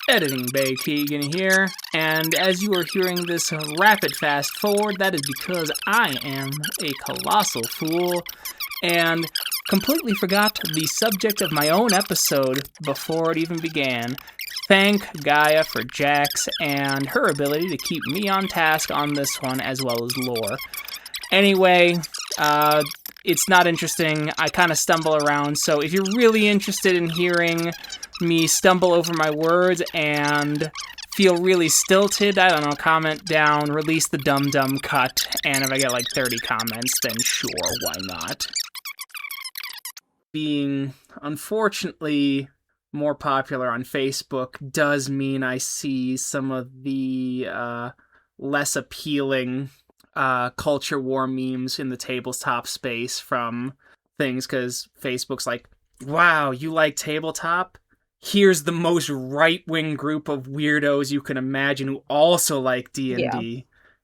Editing Bay Keegan here, and as you are hearing this rapid fast forward, that is because I am a colossal fool and completely forgot the subject of my own episode before it even began. Thank Gaia for Jax and her ability to keep me on task on this one as well as lore. Anyway, it's not interesting. I kind of stumble around, so if you're really interested in hearing me stumble over my words and feel really stilted, I don't know, comment down, release the dum-dum cut, and if I get like 30 comments, then sure, why not? Being, unfortunately, more popular on Facebook does mean I see some of the less appealing culture war memes in the tabletop space from things, because Facebook's like, wow, you like tabletop? Here's the most right-wing group of weirdos you can imagine who also like D&D. Yeah.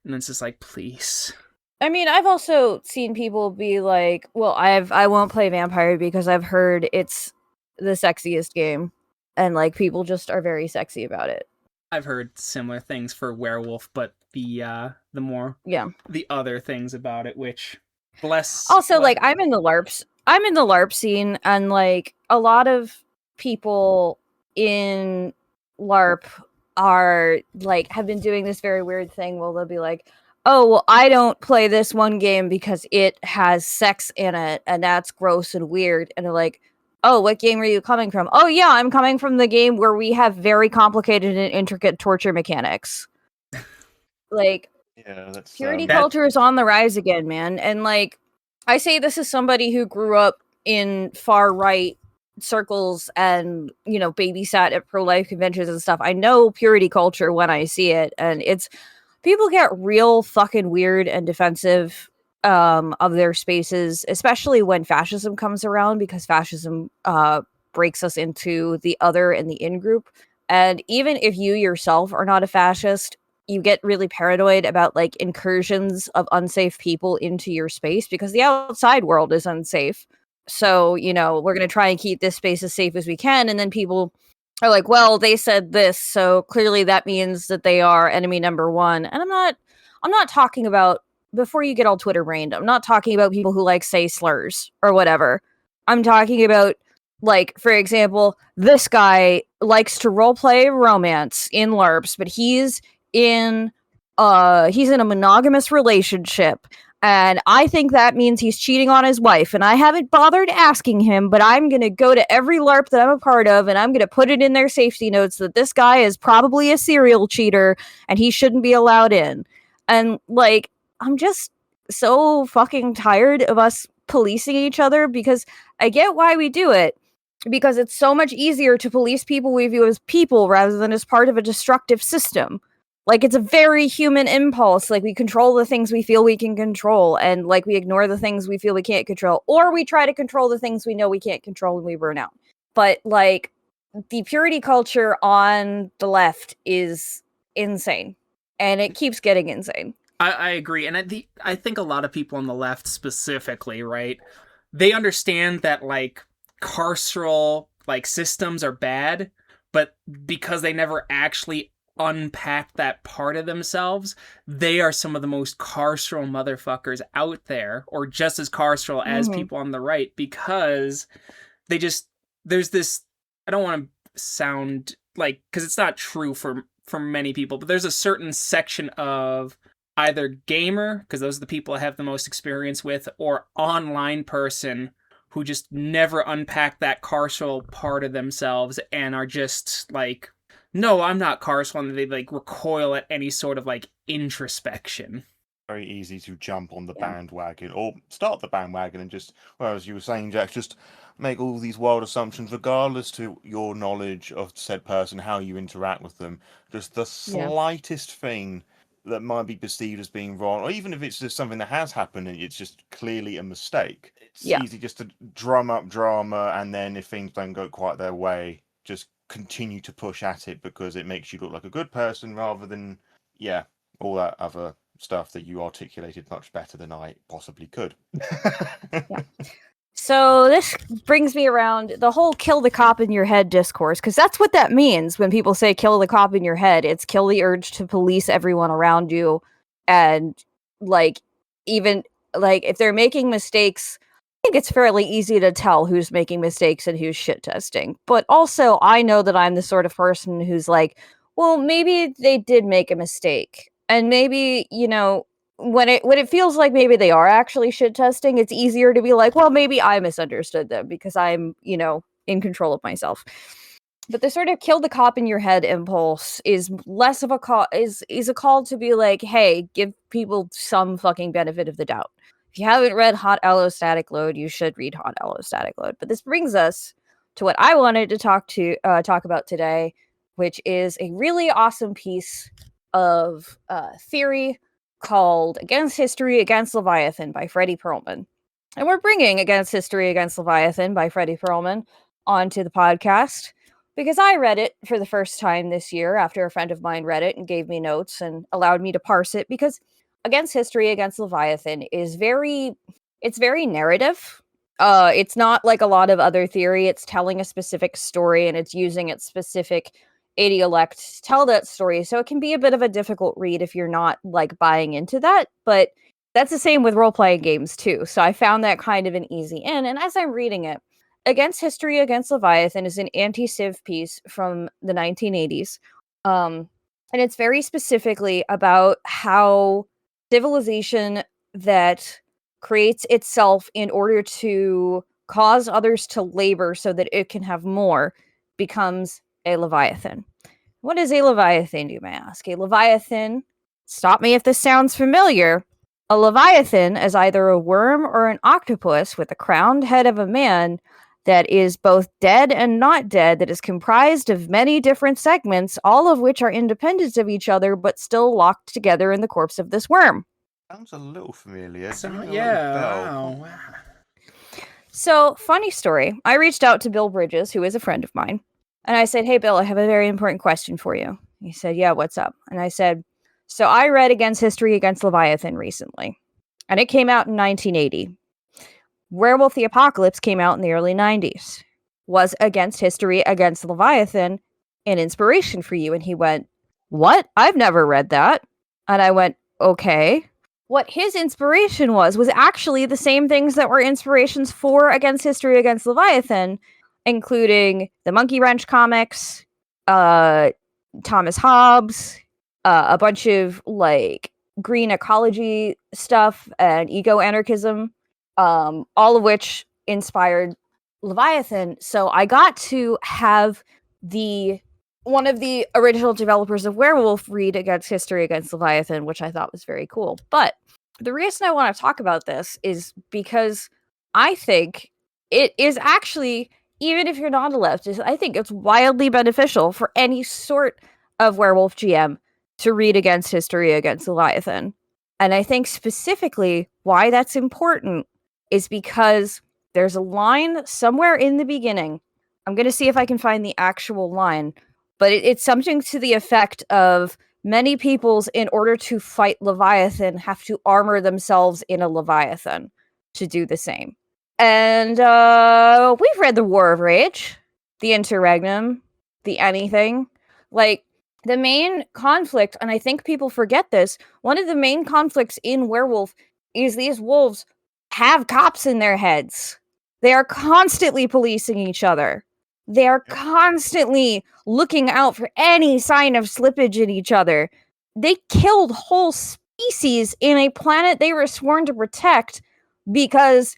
And it's just like, please. I mean, I've also seen people be like, well, I won't play Vampire because I've heard it's the sexiest game. And, like, people just are very sexy about it. I've heard similar things for Werewolf, but the other things about it, which like, I'm in the LARP scene, and, like, a lot of people in LARP are, like, have been doing this very weird thing where they'll be like, oh, well, I don't play this one game because it has sex in it, and that's gross and weird. And they're like, oh, what game are you coming from? Oh, yeah, I'm coming from the game where we have very complicated and intricate torture mechanics. Like, yeah, that's purity culture is on the rise again, man. And, like, I say this as somebody who grew up in far-right circles and, you know, babysat at pro-life conventions and stuff. I know purity culture when I see it, and it's... people get real fucking weird and defensive of their spaces, especially when fascism comes around, because fascism breaks us into the other and the in-group. And even if you yourself are not a fascist, you get really paranoid about, like, incursions of unsafe people into your space because the outside world is unsafe. So, you know, we're going to try and keep this space as safe as we can. And then people are like, well, they said this, so clearly that means that they are enemy number one. And I'm not talking about, before you get all Twitter brained, I'm not talking about people who, like, say slurs or whatever. I'm talking about, like, for example, this guy likes to roleplay romance in LARPs, but he's in a monogamous relationship. And I think that means he's cheating on his wife. And I haven't bothered asking him, but I'm going to go to every LARP that I'm a part of, and I'm going to put it in their safety notes that this guy is probably a serial cheater, and he shouldn't be allowed in. And, like, I'm just so fucking tired of us policing each other, because I get why we do it. Because it's so much easier to police people we view as people rather than as part of a destructive system. Like, it's a very human impulse. Like, we control the things we feel we can control, and, like, we ignore the things we feel we can't control, or we try to control the things we know we can't control and we burn out. But, like, the purity culture on the left is insane, and it keeps getting insane. I agree, and I think a lot of people on the left specifically, right, they understand that, like, carceral, like, systems are bad, but because they never actually unpack that part of themselves, they are some of the most carceral motherfuckers out there, or just as carceral as people on the right, because there's this, I don't want to sound like, because it's not true for many people, but there's a certain section of either gamer, because those are the people I have the most experience with, or online person who just never unpack that carceral part of themselves and are just like, no, I'm not carceral, and they, like, recoil at any sort of, like, introspection. Very easy to jump on the bandwagon, or start the bandwagon and just, well, as you were saying, Jack, just make all these wild assumptions, regardless to your knowledge of said person, how you interact with them. Just the slightest thing that might be perceived as being wrong, or even if it's just something that has happened and it's just clearly a mistake. It's easy just to drum up drama, and then if things don't go quite their way, just continue to push at it because it makes you look like a good person rather than, all that other stuff that you articulated much better than I possibly could. So this brings me around the whole kill the cop in your head discourse, because that's what that means when people say kill the cop in your head. It's kill the urge to police everyone around you. And like, even like if they're making mistakes, I think it's fairly easy to tell who's making mistakes and who's shit testing. But also I know that I'm the sort of person who's like, well, maybe they did make a mistake. And maybe, when it feels like maybe they are actually shit testing, it's easier to be like, well, maybe I misunderstood them because I'm, in control of myself. But the sort of kill the cop in your head impulse is less of a call, is a call to be like, hey, give people some fucking benefit of the doubt. If you haven't read Hot Allostatic Load, you should read Hot Allostatic Load. But this brings us to what I wanted to talk about today, which is a really awesome piece of theory called Against History Against Leviathan by Freddie Perlman. And we're bringing Against History Against Leviathan by Freddie Perlman onto the podcast because I read it for the first time this year after a friend of mine read it and gave me notes and allowed me to parse it, because Against History Against Leviathan is very narrative. It's not like a lot of other theory. It's telling a specific story and it's using its specific idiolect to tell that story. So it can be a bit of a difficult read if you're not like buying into that. But that's the same with role-playing games too. So I found that kind of an easy in. And as I'm reading it, Against History Against Leviathan is an anti-civ piece from the 1980s. And it's very specifically about how civilization that creates itself in order to cause others to labor so that it can have more becomes a Leviathan. What is a Leviathan, you may ask? A Leviathan, stop me if this sounds familiar. A Leviathan is either a worm or an octopus with the crowned head of a man that is both dead and not dead, that is comprised of many different segments, all of which are independent of each other, but still locked together in the corpse of this worm. Sounds a little familiar. Wow. So, funny story. I reached out to Bill Bridges, who is a friend of mine, and I said, hey, Bill, I have a very important question for you. He said, yeah, what's up? And I said, so I read Against History Against Leviathan recently, and it came out in 1980. Werewolf the Apocalypse came out in the early 90s. Was Against History Against Leviathan an inspiration for you? And he went, what? I've never read that. And I went, okay. What his inspiration was actually the same things that were inspirations for Against History Against Leviathan, including the Monkey Wrench comics, Thomas Hobbes, a bunch of like green ecology stuff and eco-anarchism, all of which inspired Leviathan. So I got to have one of the original developers of Werewolf read Against History Against Leviathan, which I thought was very cool. But the reason I want to talk about this is because I think it is actually, even if you're not a leftist, I think it's wildly beneficial for any sort of Werewolf GM to read Against History Against Leviathan. And I think specifically why that's important is because there's a line somewhere in the beginning. I'm going to see if I can find the actual line. But it's something to the effect of many peoples, in order to fight Leviathan, have to armor themselves in a Leviathan to do the same. And we've read the War of Rage, the Interregnum, the Anything. Like, the main conflict, and I think people forget this, one of the main conflicts in Werewolf is these wolves have cops in their heads. They are constantly policing each other. They are constantly looking out for any sign of slippage in each other. They killed whole species in a planet they were sworn to protect because,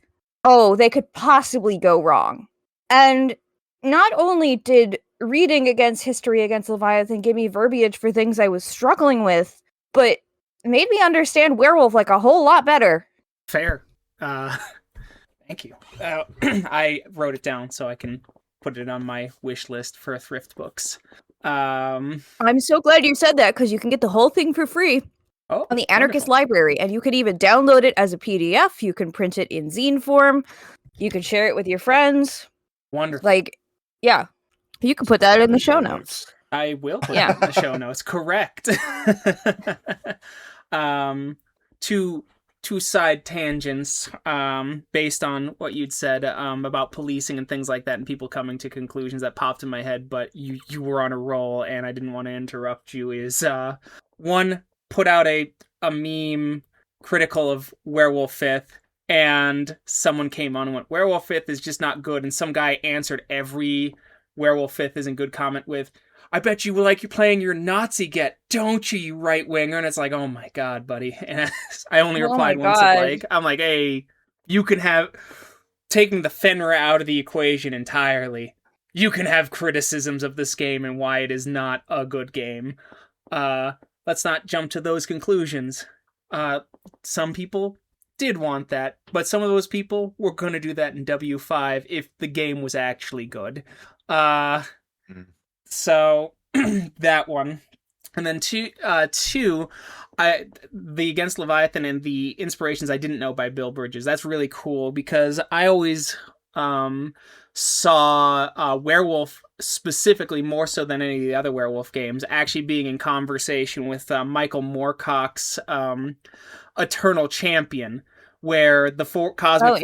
they could possibly go wrong. And not only did reading Against History Against Leviathan give me verbiage for things I was struggling with, but made me understand Werewolf like a whole lot better. Fair. Thank you. I wrote it down so I can put it on my wish list for thrift books. I'm so glad you said that, because you can get the whole thing for free on the Anarchist Library, and you can even download it as a PDF. You can print it in zine form. You can share it with your friends. Wonderful. Like, yeah, you can put that in the show notes. I will put it in the show notes. Correct. To two side tangents based on what you'd said about policing and things like that and people coming to conclusions that popped in my head, but you were on a roll and I didn't want to interrupt you, is one, put out a meme critical of Werewolf Fifth, and someone came on and went, Werewolf Fifth is just not good, and some guy answered every Werewolf Fifth isn't good comment with, I bet you like you're playing your Nazi get, don't you right winger? And it's like, oh my god, buddy. And I only replied once of like, I'm like, hey, you can have taking the Fenrir out of the equation entirely. You can have criticisms of this game and why it is not a good game. Let's not jump to those conclusions. Some people did want that, but some of those people were going to do that in W5 if the game was actually good. So that one, and then two, the Against Leviathan and the inspirations I didn't know by Bill Bridges. That's really cool because I always saw Werewolf specifically more so than any of the other Werewolf games actually being in conversation with Michael Moorcock's Eternal Champion, where the cosmic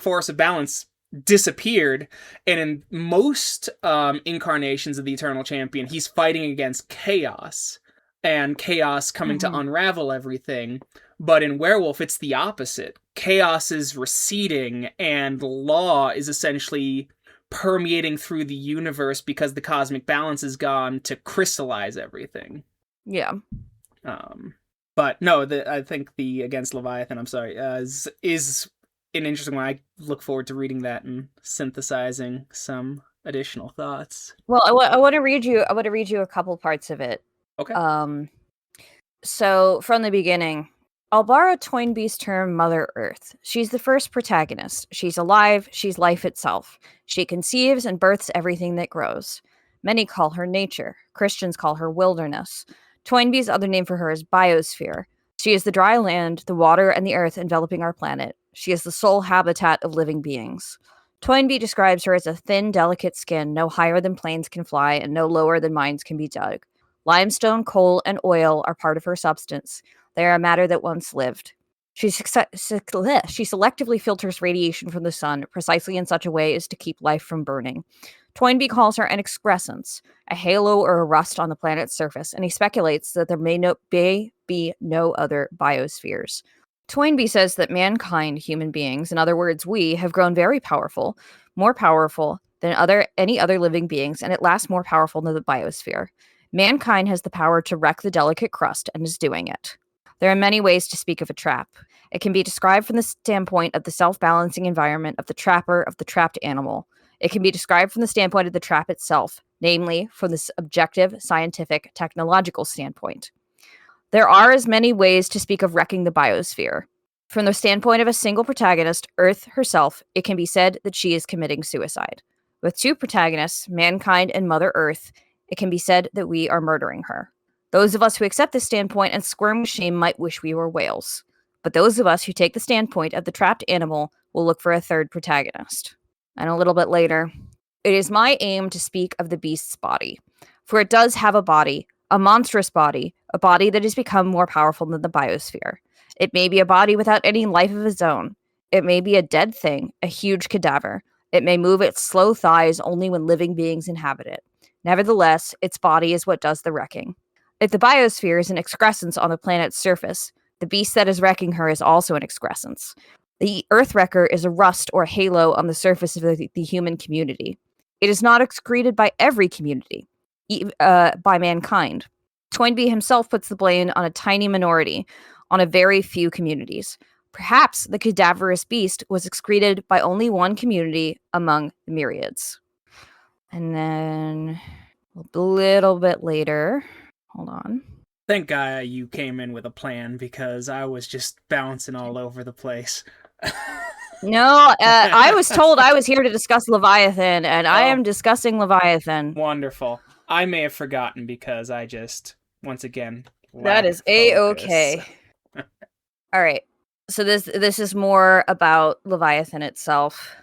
force of balance disappeared, and in most incarnations of the Eternal Champion, he's fighting against chaos, and chaos coming to unravel everything. But in Werewolf, it's the opposite. Chaos is receding, and law is essentially permeating through the universe because the cosmic balance is gone to crystallize everything. Yeah. But no, I think the Against Leviathan, is an interesting one. I look forward to reading that and synthesizing some additional thoughts. Well, I want to read you. I want to read you a couple parts of it. Okay. So from the beginning, I'll borrow Toynbee's term Mother Earth. She's the first protagonist. She's alive. She's life itself. She conceives and births everything that grows. Many call her nature. Christians call her wilderness. Toynbee's other name for her is biosphere. She is the dry land, the water, and the earth enveloping our planet. She is the sole habitat of living beings. Toynbee describes her as a thin, delicate skin, no higher than planes can fly and no lower than mines can be dug. Limestone, coal, and oil are part of her substance. They are a matter that once lived. She selectively filters radiation from the sun, precisely in such a way as to keep life from burning. Toynbee calls her an excrescence, a halo or a rust on the planet's surface, and he speculates that there may be no other biospheres. Toynbee says that mankind, human beings, in other words, we, have grown very powerful, more powerful than any other living beings, and at last more powerful than the biosphere. Mankind has the power to wreck the delicate crust and is doing it. There are many ways to speak of a trap. It can be described from the standpoint of the self-balancing environment of the trapper, of the trapped animal. It can be described from the standpoint of the trap itself, namely from this objective, scientific, technological standpoint. There are as many ways to speak of wrecking the biosphere. From the standpoint of a single protagonist, Earth herself, it can be said that she is committing suicide. With two protagonists, mankind and Mother Earth, it can be said that we are murdering her. Those of us who accept this standpoint and squirm with shame might wish we were whales. But those of us who take the standpoint of the trapped animal will look for a third protagonist. And a little bit later, it is my aim to speak of the beast's body. For it does have a body, a monstrous body, a body that has become more powerful than the biosphere. It may be a body without any life of its own. It may be a dead thing, a huge cadaver. It may move its slow thighs only when living beings inhabit it. Nevertheless, its body is what does the wrecking. If the biosphere is an excrescence on the planet's surface, the beast that is wrecking her is also an excrescence. The Earthwrecker is a rust or halo on the surface of the human community. It is not excreted by every community, by mankind. Toynbee himself puts the blame on a tiny minority, on a very few communities. Perhaps the cadaverous beast was excreted by only one community among the myriads. And then a little bit later, hold on. Thank God you came in with a plan because I was just bouncing all over the place. No, I was told I was here to discuss Leviathan, and I am discussing Leviathan. Wonderful. I may have forgotten because I just, once again, that is A-okay. All right. So this is more about Leviathan itself.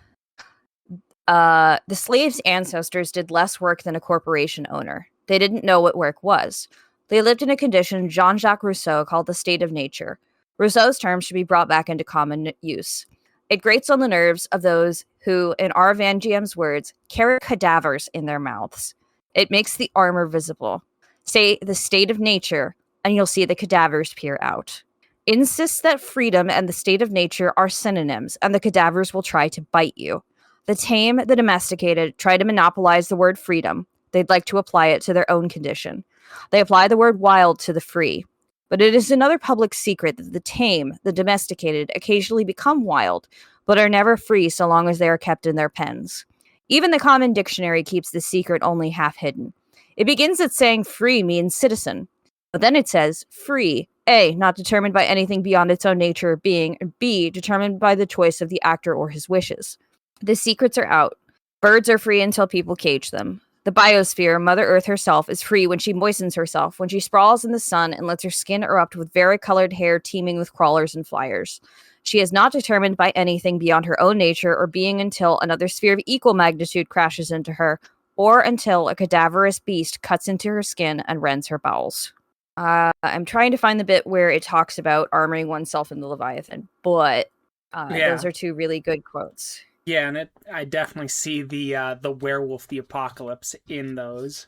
The slave's ancestors did less work than a corporation owner. They didn't know what work was. They lived in a condition Jean-Jacques Rousseau called the state of nature. Rousseau's term should be brought back into common use. It grates on the nerves of those who, in R. Van GM's words, carry cadavers in their mouths. It makes the armor visible. Say the state of nature, and you'll see the cadavers peer out. Insists that freedom and the state of nature are synonyms, and the cadavers will try to bite you. The tame, the domesticated, try to monopolize the word freedom. They'd like to apply it to their own condition. They apply the word wild to the free. But it is another public secret that the tame, the domesticated, occasionally become wild, but are never free so long as they are kept in their pens. Even the Common Dictionary keeps the secret only half hidden. It begins at saying free means citizen, but then it says free, A, not determined by anything beyond its own nature or being, and B, determined by the choice of the actor or his wishes. The secrets are out. Birds are free until people cage them. The biosphere, Mother Earth herself, is free when she moistens herself, when she sprawls in the sun and lets her skin erupt with varicolored hair teeming with crawlers and flyers. She is not determined by anything beyond her own nature or being until another sphere of equal magnitude crashes into her, or until a cadaverous beast cuts into her skin and rends her bowels. I'm trying to find the bit where it talks about armoring oneself in the Leviathan, but those are two really good quotes. Yeah, and I definitely see the Werewolf the Apocalypse in those.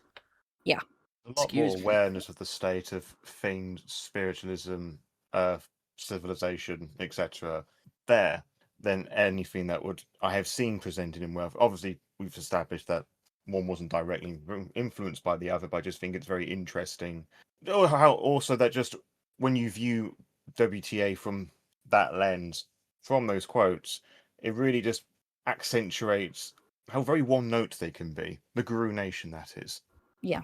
Yeah. A lot more awareness of the state of things, spiritualism, civilization, etc. there than anything that I have seen presented in Werewolf. Obviously, we've established that one wasn't directly influenced by the other, but I just think it's very interesting. How also that just when you view WTA from that lens, from those quotes, it really just accentuates how very one note they can be. The Guru Nation, that is. Yeah.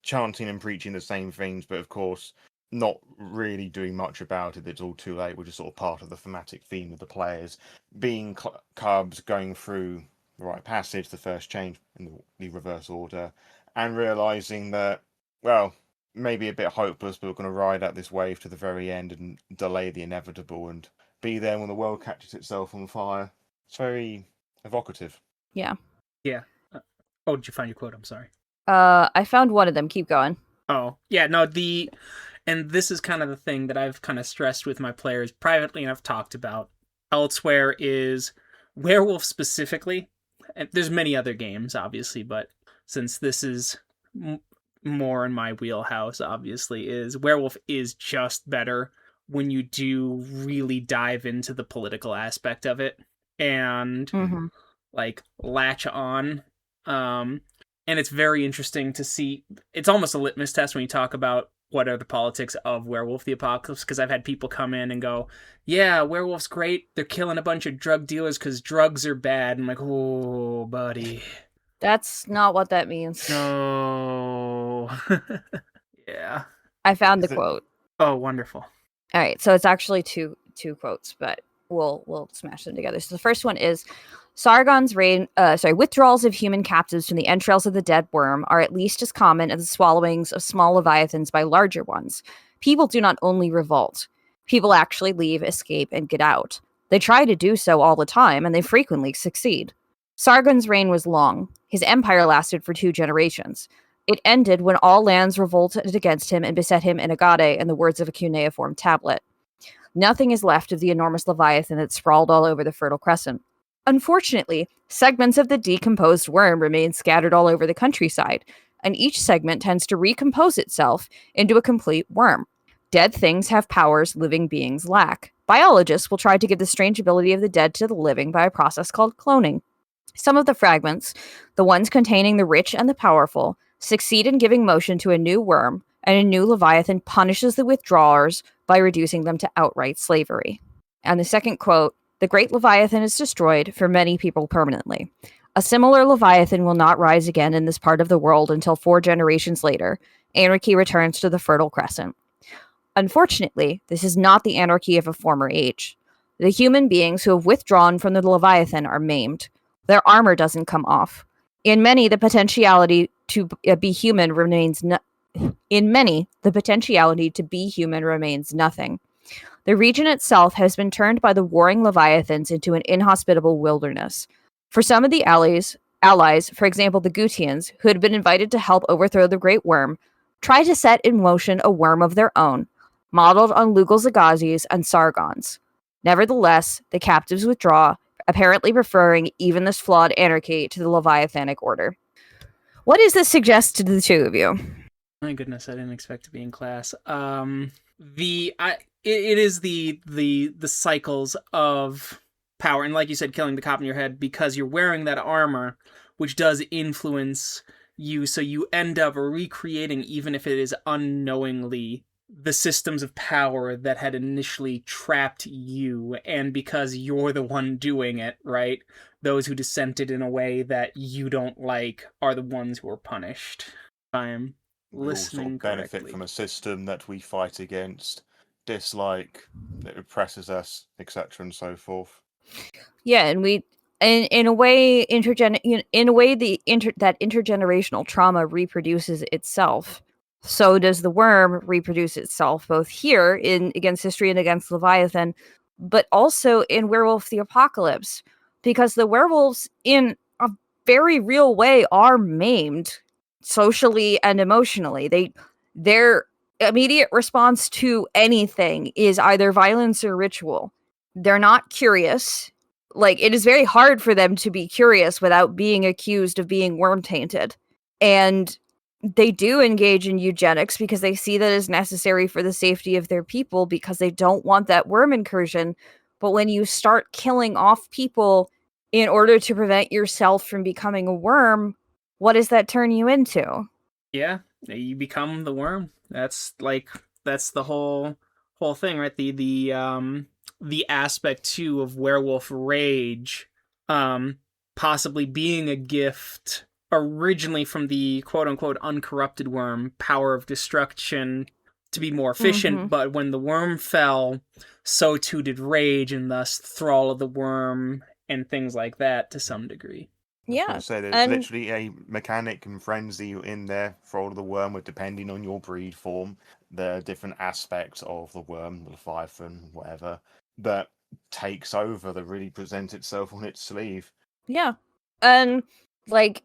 Chanting and preaching the same things, but of course, not really doing much about it. It's all too late, which is sort of part of the thematic theme of the players. Being cubs, going through the right passage, the first change in the reverse order, and realizing that, well, maybe a bit hopeless, but we're going to ride out this wave to the very end and delay the inevitable and be there when the world catches itself on fire. It's very evocative. Yeah. Yeah. Oh, did you find your quote? I'm sorry. I found one of them. Keep going. Oh, yeah, no, and this is kind of the thing that I've kind of stressed with my players privately and I've talked about elsewhere is Werewolf specifically. And there's many other games, obviously, but since this is more in my wheelhouse, obviously, is Werewolf is just better when you do really dive into the political aspect of it and like latch on. And it's very interesting to see. It's almost a litmus test when you talk about what are the politics of Werewolf the Apocalypse, because I've had people come in and go, yeah, Werewolf's great. They're killing a bunch of drug dealers because drugs are bad. I'm like, oh, buddy. That's not what that means. No. Yeah. I found the quote. Oh, wonderful. All right, so it's actually two quotes, but we'll smash them together. So the first one is Sargon's withdrawals of human captives from the entrails of the dead worm are at least as common as the swallowings of small leviathans by larger ones. People do not only revolt. People actually leave, escape, and get out. They try to do so all the time, and they frequently succeed. Sargon's reign was long. His empire lasted for 2 generations. It ended when all lands revolted against him and beset him in Agade, in the words of a cuneiform tablet. Nothing is left of the enormous leviathan that sprawled all over the Fertile Crescent. Unfortunately, segments of the decomposed worm remain scattered all over the countryside, and each segment tends to recompose itself into a complete worm. Dead things have powers living beings lack. Biologists will try to give the strange ability of the dead to the living by a process called cloning. Some of the fragments, the ones containing the rich and the powerful, succeed in giving motion to a new worm, and a new leviathan punishes the withdrawers by reducing them to outright slavery. And the second quote, the great leviathan is destroyed for many people permanently. A similar leviathan will not rise again in this part of the world until 4 generations later. Anarchy returns to the Fertile Crescent. Unfortunately, this is not the anarchy of a former age. The human beings who have withdrawn from the leviathan are maimed. Their armor doesn't come off. In many, the potentiality to be human remains nothing. The region itself has been turned by the warring leviathans into an inhospitable wilderness. For some of the allies, for example the Gutians, who had been invited to help overthrow the Great Worm, try to set in motion a worm of their own. modeled on Lugal Zagazis and Sargons. Nevertheless, the captives withdraw, apparently preferring even this flawed anarchy to the Leviathanic order. What does this suggest to the two of you? My goodness, I didn't expect to be in class. It is the cycles of power, and like you said, killing the cop in your head because you're wearing that armor, which does influence you. So you end up recreating, even if it is unknowingly, the systems of power that had initially trapped you, and because you're the one doing it, right? Those who dissented in a way that you don't like are the ones who are punished. I'm We all sort listening of benefit correctly. from a system that we fight against, dislike, that oppresses us, etc., and so forth. Yeah, and in a way, that intergenerational trauma reproduces itself. So does the worm reproduce itself, both here in Against History and Against Leviathan, but also in Werewolf the Apocalypse, because the werewolves, in a very real way, are maimed socially and emotionally. Their immediate response to anything is either violence or ritual. They're not curious. Like, it is very hard for them to be curious without being accused of being worm tainted. And they do engage in eugenics because they see that as necessary for the safety of their people, because they don't want that worm incursion. But when you start killing off people in order to prevent yourself from becoming a worm, what does that turn you into? Yeah, you become the worm. That's the whole thing, right? The aspect too of werewolf rage, possibly being a gift originally from the quote unquote uncorrupted worm, power of destruction to be more efficient, but when the worm fell, so too did rage, and thus thrall of the worm and things like that to some degree. I was Yeah, going to say there's and literally a mechanic and frenzy in there for all of the worm, with depending on your breed form, there are different aspects of the worm, the Leviathan, whatever, that takes over, that really presents itself on its sleeve. yeah, and like,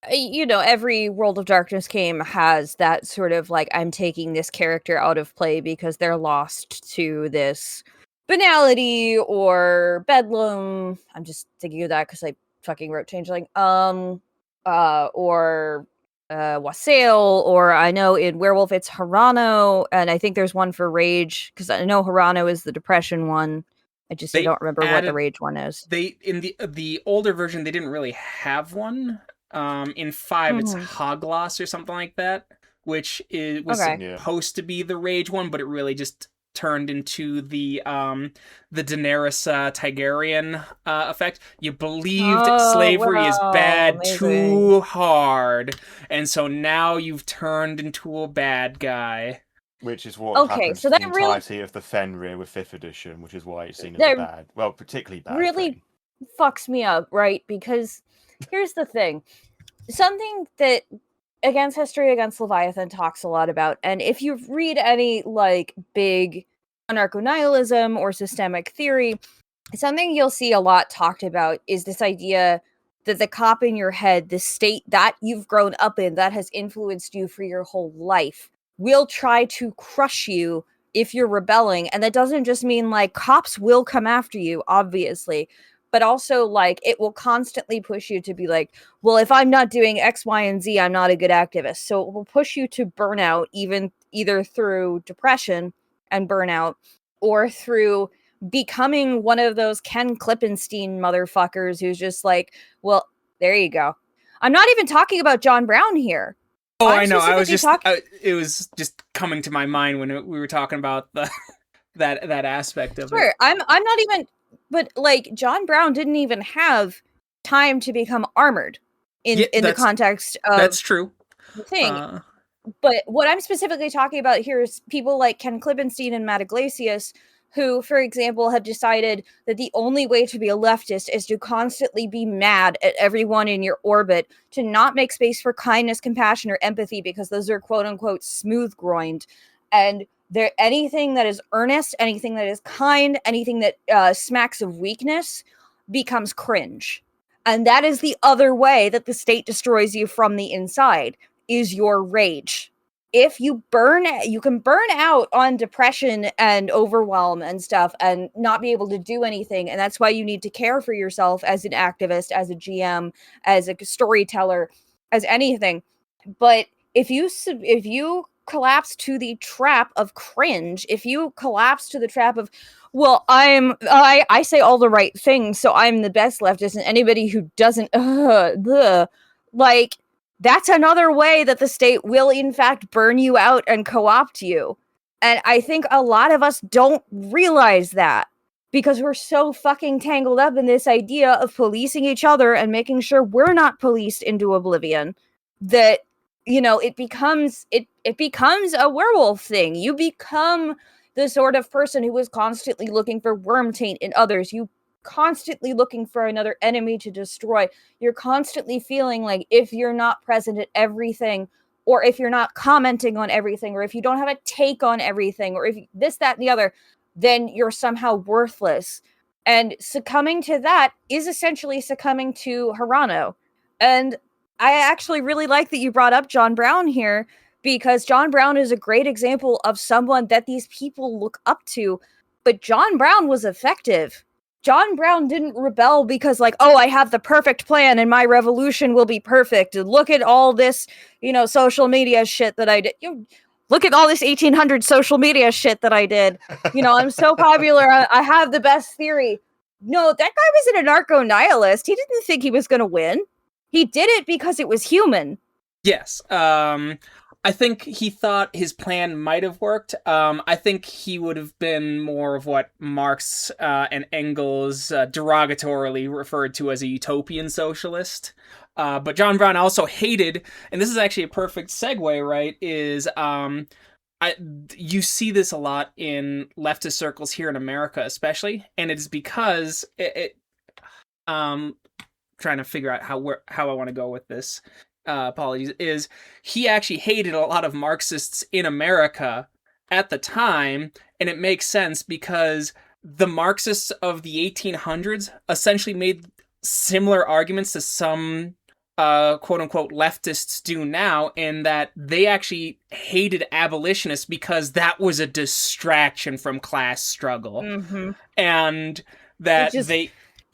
every World of Darkness game has that sort of like, I'm taking this character out of play because they're lost to this banality or bedlam. I'm just thinking of that because I fucking wrote Changeling. Or Wassail, or I know in Werewolf it's Harano, and I think there's one for Rage, because I know Harano is the depression one. I don't remember what the Rage one is. They in the older version they didn't really have one. In 5 it's Hogloss or something like that, which was supposed to be the Rage one, but it really just turned into the Daenerys Targaryen effect. You believed slavery is bad too hard, and so now you've turned into a bad guy. Which is what happens to the entirety of the Fenrir with 5th edition, which is why it's seen as a bad, well, particularly bad really thing. Fucks me up, right? Because here's the thing. Something that Against History Against Leviathan talks a lot about, and if you read any, like, big anarcho-nihilism or systemic theory, something you'll see a lot talked about is this idea that the cop in your head, the state that you've grown up in, that has influenced you for your whole life, will try to crush you if you're rebelling. And that doesn't just mean, like, cops will come after you, obviously, but also, like, it will constantly push you to be like, well, if I'm not doing X, Y, and Z, I'm not a good activist. So it will push you to burnout, either through depression and burnout, or through becoming one of those Ken Klippenstein motherfuckers who's just like, well, there you go. I'm not even talking about John Brown here. Oh, I know. I was just it was just coming to my mind when we were talking about that aspect of it. I'm not even, but like, John Brown didn't even have time to become armored in the context of that's true. The thing. But what I'm specifically talking about here is people like Ken Klippenstein and Matt Iglesias, who, for example, have decided that the only way to be a leftist is to constantly be mad at everyone in your orbit, to not make space for kindness, compassion, or empathy, because those are quote-unquote smooth-groined. And anything that is earnest, anything that is kind, anything that smacks of weakness becomes cringe. And that is the other way that the state destroys you from the inside, is your rage. if you can burn out on depression and overwhelm and stuff and not be able to do anything. And that's why you need to care for yourself as an activist, as a GM, as a storyteller, as anything. But if you collapse to the trap of cringe, if you collapse to the trap of, well, I say all the right things, so I'm the best leftist, and anybody who doesn't, like, that's another way that the state will, in fact, burn you out and co-opt you. And I think a lot of us don't realize that because we're so fucking tangled up in this idea of policing each other and making sure we're not policed into oblivion that, it becomes a werewolf thing. You become the sort of person who is constantly looking for worm taint in others. You constantly looking for another enemy to destroy. You're constantly feeling like if you're not present at everything, or if you're not commenting on everything, or if you don't have a take on everything, or if this, that, and the other, then you're somehow worthless. And succumbing to that is essentially succumbing to Hirano. And I actually really like that you brought up John Brown here, because John Brown is a great example of someone that these people look up to. But John Brown was effective. John Brown didn't rebel because, like, oh, I have the perfect plan and my revolution will be perfect. And look at all this, social media shit that I did. Look at all this 1800 social media shit that I did. I'm so popular. I have the best theory. No, that guy was an anarcho-nihilist. He didn't think he was going to win. He did it because it was human. Yes. I think he thought his plan might have worked. I think he would have been more of what Marx and Engels derogatorily referred to as a utopian socialist. But John Brown also hated, and this is actually a perfect segue, right, is you see this a lot in leftist circles here in America especially, and it's because trying to figure out how I want to go with this. Apologies, is he actually hated a lot of Marxists in America at the time, and it makes sense because the Marxists of the 1800s essentially made similar arguments to some quote-unquote leftists do now, in that they actually hated abolitionists because that was a distraction from class struggle. Mm-hmm. And that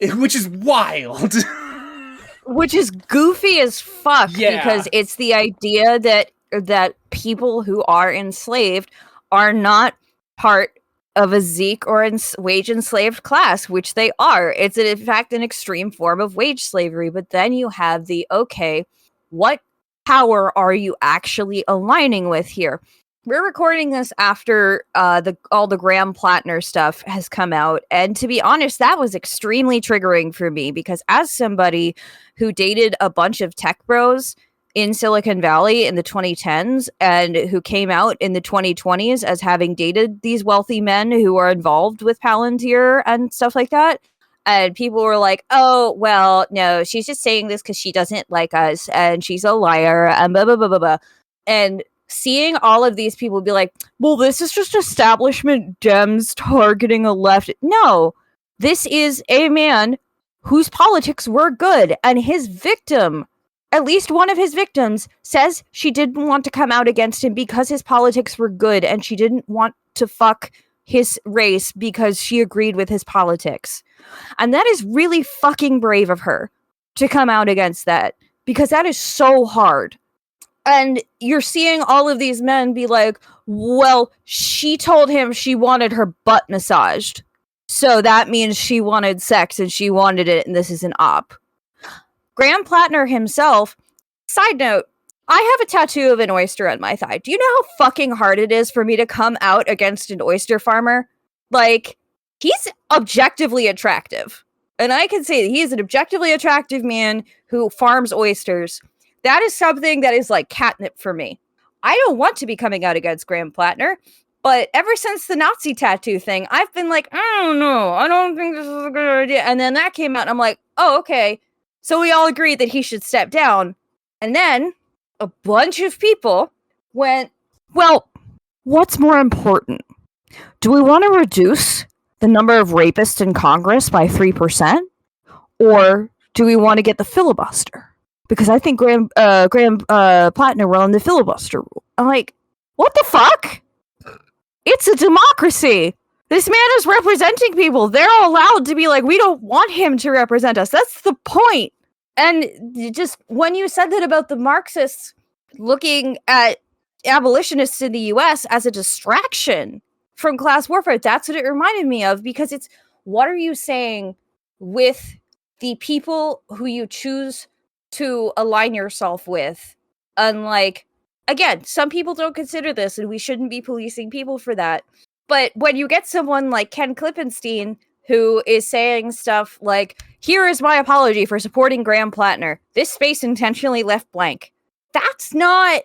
which is wild. Which is goofy as fuck, because it's the idea that people who are enslaved are not part of a Zeke or wage enslaved class, which they are. It's in fact an extreme form of wage slavery. But then you have the, okay, what power are you actually aligning with here? We're recording this after all the Graham Plattner stuff has come out. And to be honest, that was extremely triggering for me, because as somebody who dated a bunch of tech bros in Silicon Valley in the 2010s and who came out in the 2020s as having dated these wealthy men who are involved with Palantir and stuff like that, and people were like, oh, well, no, she's just saying this because she doesn't like us and she's a liar and blah, blah, blah, blah, blah. And seeing all of these people be like, well, this is just establishment Dems targeting a left. No, this is a man whose politics were good, and his victim, at least one of his victims, says she didn't want to come out against him because his politics were good, and she didn't want to fuck his race because she agreed with his politics. And that is really fucking brave of her to come out against that, because that is so hard. And you're seeing all of these men be like, well, she told him she wanted her butt massaged, so that means she wanted sex and she wanted it, and this is an op. Graham Plattner himself, side note, I have a tattoo of an oyster on my thigh. Do you know how fucking hard it is for me to come out against an oyster farmer? Like, he's objectively attractive. And I can say that he is an objectively attractive man who farms oysters. That is something that is like catnip for me. I don't want to be coming out against Graham Plattner, but ever since the Nazi tattoo thing, I've been like, I don't know. I don't think this is a good idea. And then that came out, and I'm like, oh, okay. So we all agreed that he should step down. And then a bunch of people went, well, what's more important? Do we want to reduce the number of rapists in Congress by 3%? Or do we want to get the filibuster? Because I think Graham Plattner will on the filibuster rule. I'm like, What the fuck? It's a democracy. This man is representing people. They're allowed to be like, we don't want him to represent us. That's the point. And just when you said that about the Marxists looking at abolitionists in the US as a distraction from class warfare, that's what it reminded me of, because it's, what are you saying with the people who you choose to align yourself with? Unlike, again, some people don't consider this, and we shouldn't be policing people for that. But when you get someone like Ken Klippenstein, who is saying stuff like, here is my apology for supporting Graham Plattner. This space intentionally left blank. That's not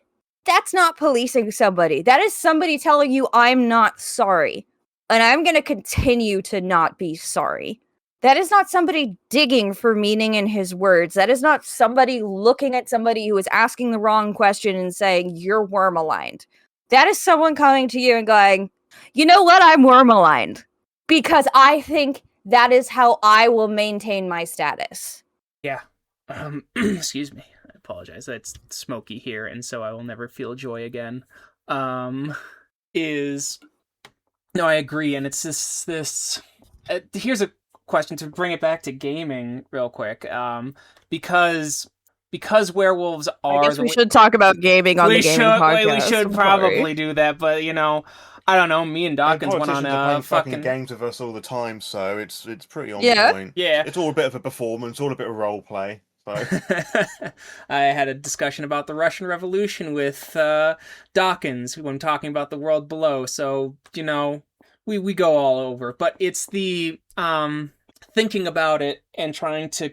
policing somebody. That is somebody telling you, I'm not sorry. And I'm going to continue to not be sorry. That is not somebody digging for meaning in his words. That is not somebody looking at somebody who is asking the wrong question and saying, you're worm aligned. That is someone coming to you and going, you know what? I'm worm aligned. Because I think that is how I will maintain my status. Yeah. Excuse me. I apologize. It's smoky here, and so I will never feel joy again. No, I agree, and it's this. Here's a question to bring it back to gaming real quick. Because werewolves are. I guess we should talk about gaming on the gaming podcast. We should probably do that, but I don't know. Me and Dawkins went on a fucking games with us all the time, so it's pretty on point. Yeah, it's all a bit of a performance, all a bit of role play. So. I had a discussion about the Russian Revolution with Dawkins when talking about the world below. So we go all over, but it's the thinking about it and trying to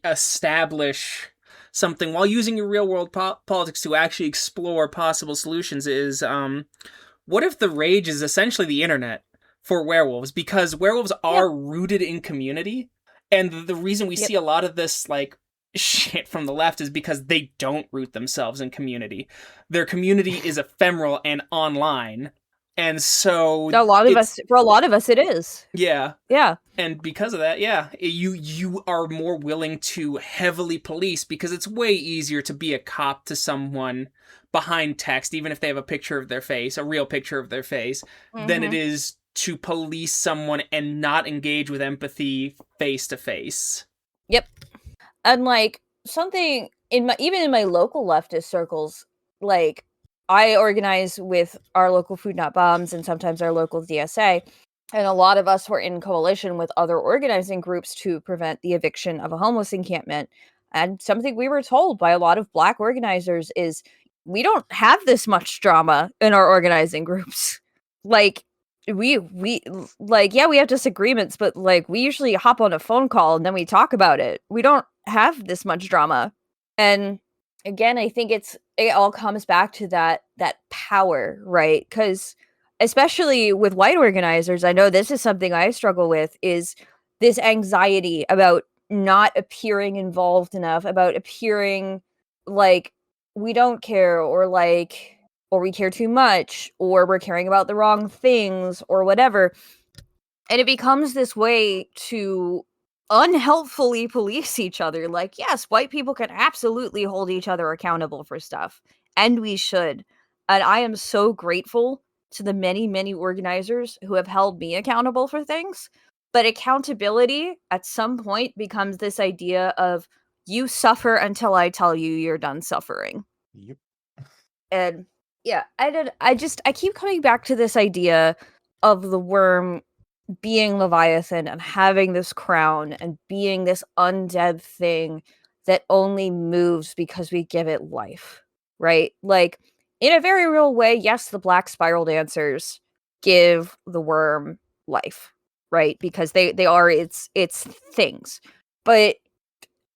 establish something while using your real world politics to actually explore possible solutions is what if the rage is essentially the internet for werewolves? Because werewolves are rooted in community, and the reason we see a lot of this shit from the left is because they don't root themselves in community. Their community is ephemeral and online, and so for a lot of us, it is. Yeah. Yeah. And because of that, you are more willing to heavily police because it's way easier to be a cop to someone behind text, even if they have a picture of their face, a real picture of their face, than it is to police someone and not engage with empathy face to face. Yep. And something even in my local leftist circles, I organize with our local Food Not Bombs and sometimes our local DSA, and a lot of us were in coalition with other organizing groups to prevent the eviction of a homeless encampment. And something we were told by a lot of Black organizers is, we don't have this much drama in our organizing groups. We have disagreements, but we usually hop on a phone call and then we talk about it. We don't have this much drama. And again, I think it all comes back to that power, right? Because especially with white organizers, I know this is something I struggle with, is this anxiety about not appearing involved enough, about appearing like we don't care, or we care too much, or we're caring about the wrong things, or whatever. And it becomes this way to unhelpfully police each other. Yes, white people can absolutely hold each other accountable for stuff, and we should. And I am so grateful to the many, many organizers who have held me accountable for things. But accountability at some point becomes this idea of, you suffer until I tell you you're done suffering. Yep. And I keep coming back to this idea of the worm being Leviathan and having this crown and being this undead thing that only moves because we give it life, right? In a very real way, yes, the Black Spiral Dancers give the worm life, right? Because they are its things. But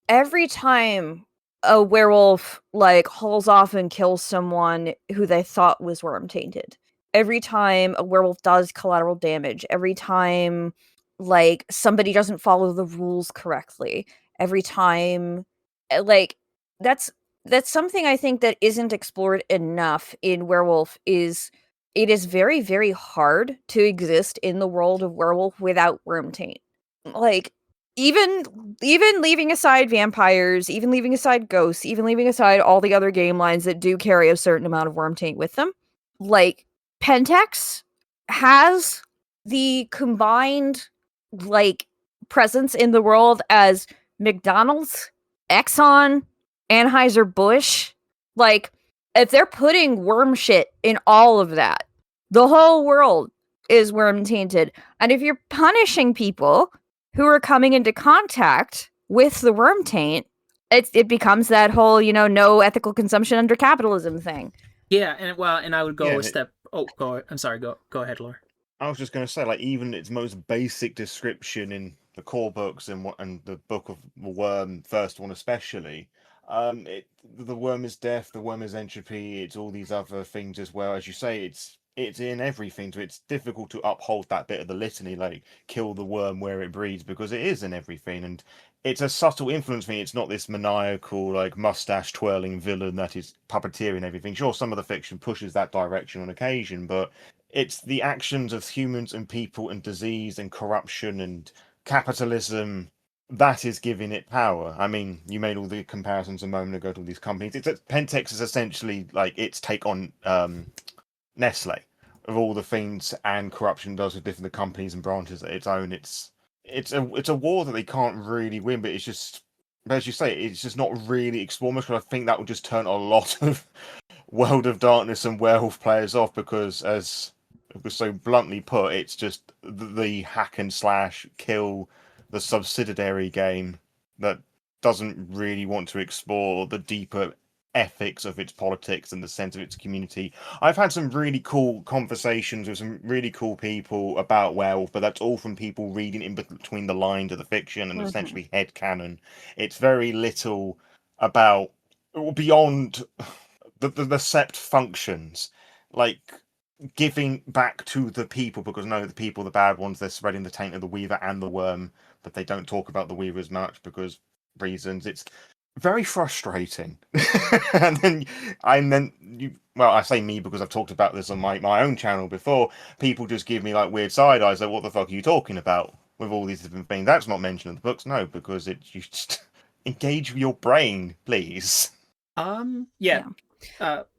every time a werewolf hauls off and kills someone who they thought was worm tainted, every time a werewolf does collateral damage, every time somebody doesn't follow the rules correctly, every time that's something I think that isn't explored enough in werewolf. Is it is very, very hard to exist in the world of werewolf without worm taint. Even leaving aside vampires, even leaving aside ghosts, even leaving aside all the other game lines that do carry a certain amount of worm taint with them, like Pentex has the combined like presence in the world as McDonald's, Exxon, Anheuser-Busch. Like, if they're putting worm shit in all of that, the whole world is worm tainted. And if you're punishing people who are coming into contact with the worm taint, it becomes that whole, no ethical consumption under capitalism thing. Yeah, and I would go Yeah, a step. Oh, go. I'm sorry. Go ahead, Laura. I was just going to say, like, even its most basic description in the core books and the Book of the Worm, first one especially, the worm is death, the worm is entropy, it's all these other things as well. As you say, it's in everything, so it's difficult to uphold that bit of the litany, like kill the worm where it breeds, because it is in everything, and it's a subtle influence for me. It's not this maniacal, like, mustache twirling villain that is puppeteering everything. Sure, some of the fiction pushes that direction on occasion, but it's the actions of humans and people and disease and corruption and capitalism that is giving it power. I mean, you made all the comparisons a moment ago to all these companies. Pentex is essentially like its take on Nestle, of all the things and corruption does with different companies and branches of its own. It's a war that they can't really win, but it's just, as you say, it's just not really explored much, because I think that would just turn a lot of World of Darkness and Werewolf players off, because, as it was so bluntly put, it's just the hack and slash kill the subsidiary game that doesn't really want to explore the deeper ethics of its politics and the sense of its community. I've had some really cool conversations with some really cool people about Werewolf, but that's all from people reading in between the lines of the fiction and essentially headcanon. It's very little about, beyond the sept functions, like giving back to the people, because no, the people, the bad ones, they're spreading the taint of the Weaver and the Worm, but they don't talk about the Weaver as much because reasons. It's very frustrating. and then I say me because I've talked about this on my own channel before. People just give me like weird side eyes, like, what the fuck are you talking about with all these different things? That's not mentioned in the books. No, because you just engage with your brain, please. Yeah.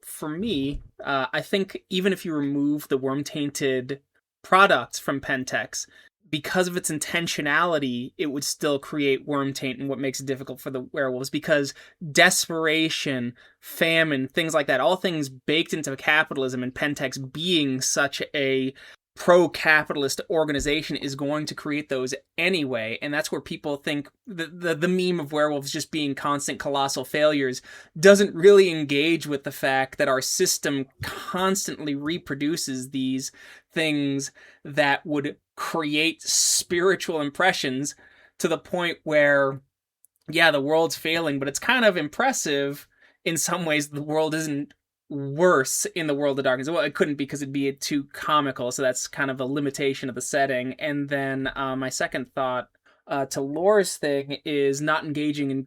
For me, I think even if you remove the worm-tainted products from Pentex, because of its intentionality, it would still create worm taint, and what makes it difficult for the werewolves, because desperation, famine, things like that, all things baked into capitalism, and Pentex being such a pro-capitalist organization is going to create those anyway. And that's where people think the meme of werewolves just being constant colossal failures doesn't really engage with the fact that our system constantly reproduces these things that would create spiritual impressions, to the point where, yeah, the world's failing, but it's kind of impressive in some ways. The world isn't worse in the World of Darkness. Well, it couldn't, because it'd be too comical, so that's kind of a limitation of the setting. And then my second thought to Lore's thing is not engaging in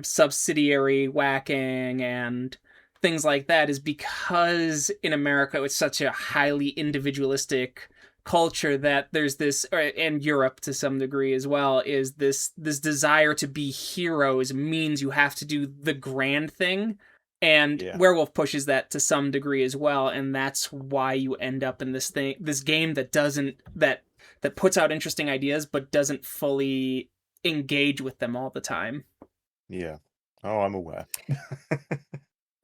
subsidiary whacking and things like that, is because in America it's such a highly individualistic culture that there's this, and Europe to some degree as well, is this desire to be heroes means you have to do the grand thing. And Werewolf pushes that to some degree as well, and that's why you end up in this game that puts out interesting ideas but doesn't fully engage with them all the time. Yeah. Oh, I'm aware.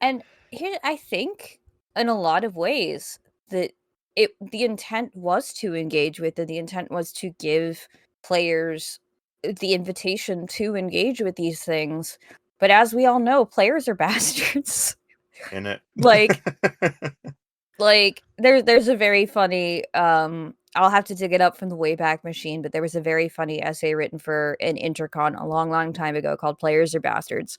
And here, I think, in a lot of ways, that the intent was to engage with, and the intent was to give players the invitation to engage with these things. But as we all know, players are bastards. In it. like there's a very funny I'll have to dig it up from the Wayback Machine, but there was a very funny essay written for an Intercon a long time ago called Players Are Bastards,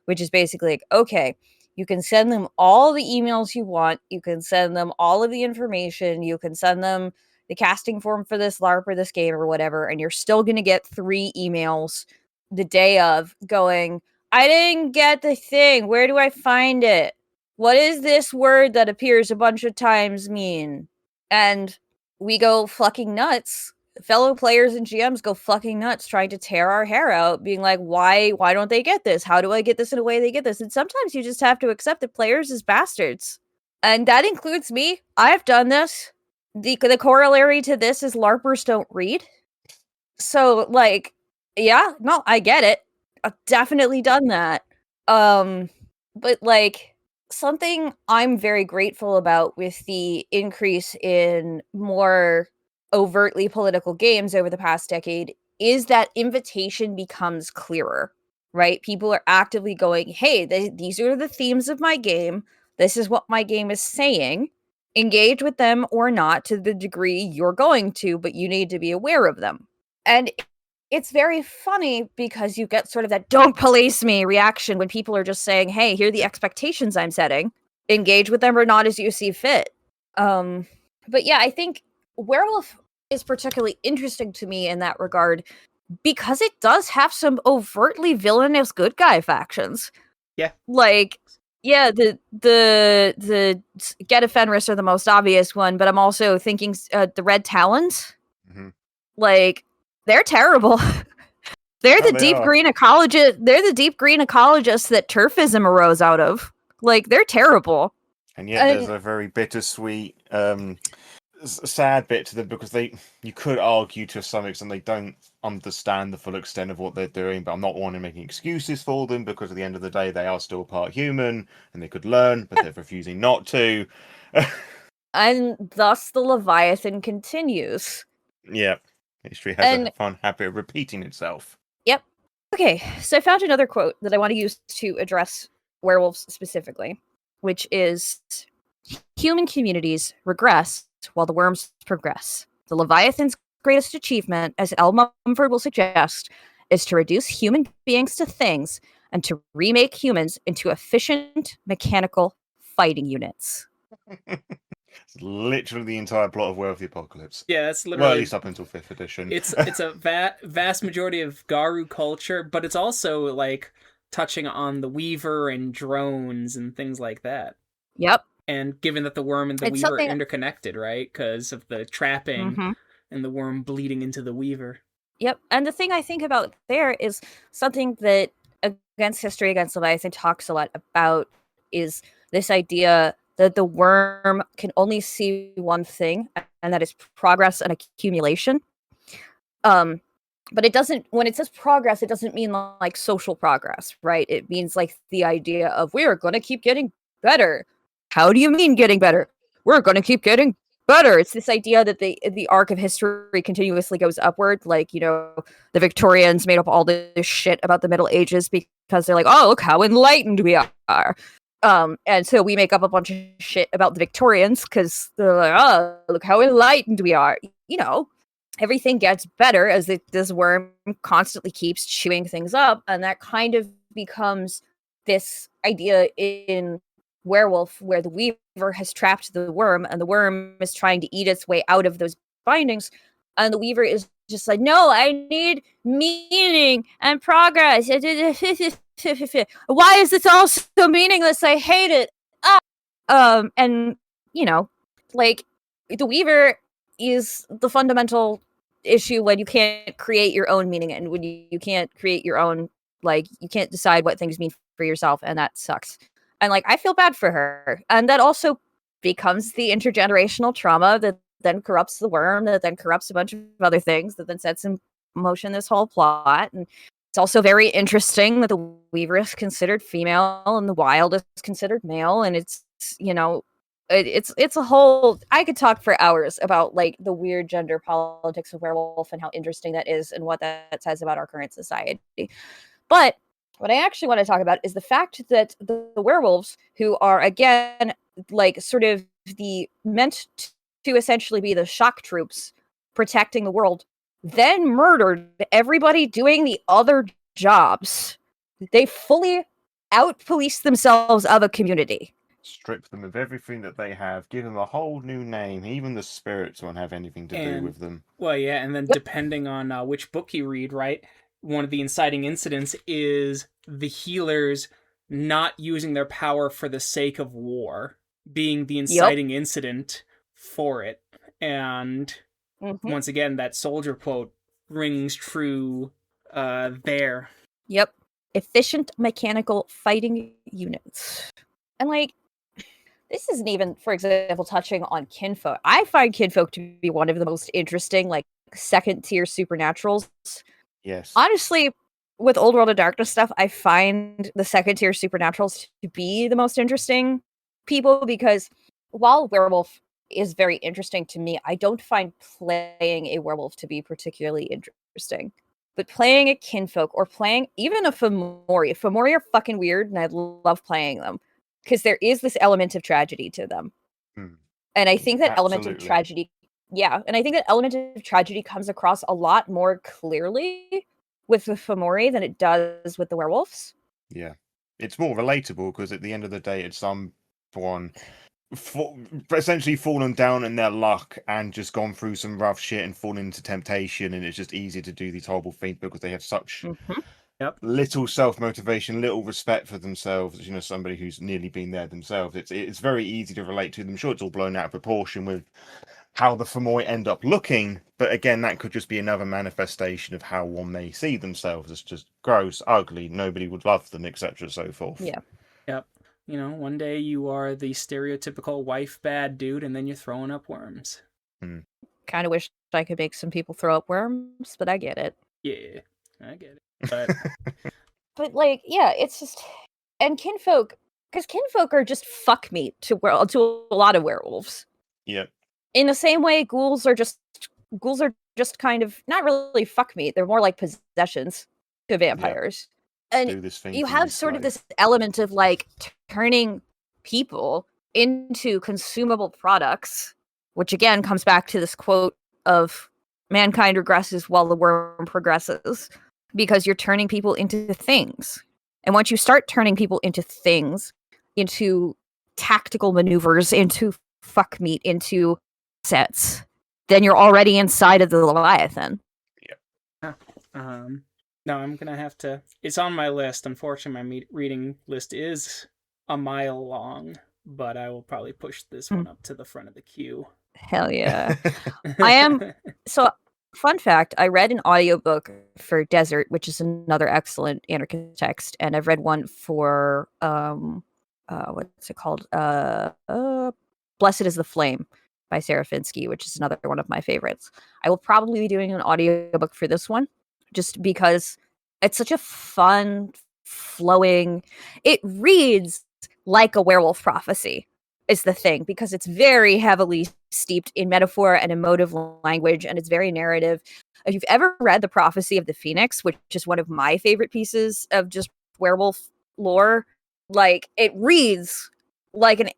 which is basically like, okay, you can send them all the emails you want, you can send them all of the information, you can send them the casting form for this LARP or this game or whatever, and you're still going to get 3 emails the day of going, I didn't get the thing. Where do I find it? What is this word that appears a bunch of times mean? And we go fucking nuts. Fellow players and GMs go fucking nuts trying to tear our hair out, being like, why don't they get this? How do I get this in a way they get this? And sometimes you just have to accept that players is bastards. And that includes me. I've done this. The corollary to this is LARPers don't read. So, like, yeah, no, I get it. I've definitely done that. But like, something I'm very grateful about with the increase in more overtly political games over the past decade is that invitation becomes clearer, right? People are actively going, hey, these are the themes of my game. This is what my game is saying. Engage with them or not to the degree you're going to, but you need to be aware of them. And it's very funny because you get sort of that "don't police me" reaction when people are just saying, hey, here are the expectations I'm setting. Engage with them or not as you see fit. But yeah, I think Werewolf is particularly interesting to me in that regard because it does have some overtly villainous good guy factions. Yeah. Like, yeah, the Get Fenris are the most obvious one, but I'm also thinking the Red Talons. Mm-hmm. Like, they're terrible. They're the They green ecologists. They're the deep green ecologists that turfism arose out of. Like, they're terrible. And yet there's a very bittersweet, sad bit to them because you could argue to some extent they don't understand the full extent of what they're doing, but I'm not wanting making excuses for them because at the end of the day they are still part human and they could learn, but they're refusing not to. And thus the Leviathan continues. Yeah. History has a fun habit of repeating itself. Yep. Okay, so I found another quote that I want to use to address werewolves specifically, which is, human communities regress while the worms progress. The Leviathan's greatest achievement, as L. Mumford will suggest, is to reduce human beings to things and to remake humans into efficient mechanical fighting units. It's literally the entire plot of Werewolf the Apocalypse. Yeah, that's literally. Well, at least up until 5th edition. It's a vast majority of Garu culture, but it's also like touching on the Weaver and drones and things like that. Yep. And given that the worm and the Weaver are interconnected, right? Because of the trapping and the worm bleeding into the Weaver. Yep. And the thing I think about there is something that His-Story Against Leviathan talks a lot about is this idea that the worm can only see one thing, and that is progress and accumulation. But it doesn't, when it says progress, it doesn't mean like social progress, right? It means like the idea of we're going to keep getting better. How do you mean getting better? We're going to keep getting better. It's this idea that the arc of history continuously goes upward. Like, you know, the Victorians made up all this shit about the Middle Ages because they're like, oh, look how enlightened we are. And so we make up a bunch of shit about the Victorians because they're like, oh, look how enlightened we are. You know, everything gets better as this worm constantly keeps chewing things up. And that kind of becomes this idea in Werewolf where the Weaver has trapped the worm and the worm is trying to eat its way out of those bindings. And the Weaver is just like, no, I need meaning and progress. Why is this all so meaningless? I hate it. And you know, like the Weaver is the fundamental issue when you can't create your own meaning and when you can't create your own, like, you can't decide what things mean for yourself, and that sucks. And like, I feel bad for her, and that also becomes the intergenerational trauma that then corrupts the worm, that then corrupts a bunch of other things, that then sets in motion this whole plot. And it's also very interesting that the Weaver is considered female and the Wild is considered male, and it's, you know, it's a whole. I could talk for hours about like the weird gender politics of Werewolf and how interesting that is and what that says about our current society. But what I actually want to talk about is the fact that the werewolves, who are again like sort of meant to essentially be the shock troops protecting the world, then murdered everybody doing the other jobs. They fully out-police themselves of a community. Strip them of everything that they have, give them a whole new name. Even the spirits won't have anything to do with them. Well, yeah, and then depending on which book you read, right, one of the inciting incidents is the healers not using their power for the sake of war, being the inciting incident for it. And once again, that soldier quote rings true there. Yep. Efficient mechanical fighting units. And like, this isn't even, for example, touching on kinfolk. I find kinfolk to be one of the most interesting, like, second-tier supernaturals. Yes. Honestly, with Old World of Darkness stuff, I find the second-tier supernaturals to be the most interesting people, because while werewolf is very interesting to me, I don't find playing a werewolf to be particularly interesting. But playing a kinfolk or playing even a Fomori are fucking weird, and I love playing them because there is this element of tragedy to them. Hmm. And I think that element of Absolutely. tragedy, and I think that element of tragedy comes across a lot more clearly with the Fomori than it does with the werewolves. Yeah. It's more relatable because at the end of the day, it's someone essentially fallen down in their luck and just gone through some rough shit and fallen into temptation, and it's just easier to do these horrible things because they have such little self-motivation, little respect for themselves. You know, somebody who's nearly been there themselves. It's very easy to relate to them. Sure, it's all blown out of proportion with how the Fomori end up looking, but again, that could just be another manifestation of how one may see themselves as just gross, ugly, nobody would love them, etc., so forth. Yeah. Yep. You know, one day you are the stereotypical wife bad dude, and then you're throwing up worms. Kind of wish I could make some people throw up worms, but I get it. Yeah, I get it. But But like, yeah, it's just, and kinfolk, because kinfolk are just fuck meat to a lot of werewolves. Yep. In the same way, ghouls are just kind of not really fuck meat. They're more like possessions to vampires. And do this thing you for have you, sort of slave. this element of like turning people into consumable products, which again comes back to this quote of mankind regresses while the worm progresses, because you're turning people into things. And once you start turning people into things, into tactical maneuvers, into fuck meat, into sets, then you're already inside of the Leviathan. No, I'm gonna have to. It's on my list. Unfortunately, my reading list is a mile long, but I will probably push this one up to the front of the queue. Hell yeah. I am. So, fun fact, I read an audiobook for Desert, which is another excellent anarchist text, and I've read one for what's it called? Blessed is the Flame by Sarah Finsky, which is another one of my favorites. I will probably be doing an audiobook for this one, just because it's such a fun, flowing. It reads like a werewolf prophecy, is the thing, because it's very heavily steeped in metaphor and emotive language, and it's very narrative. If you've ever read The Prophecy of the Phoenix, which is one of my favorite pieces of just werewolf lore, like, it reads like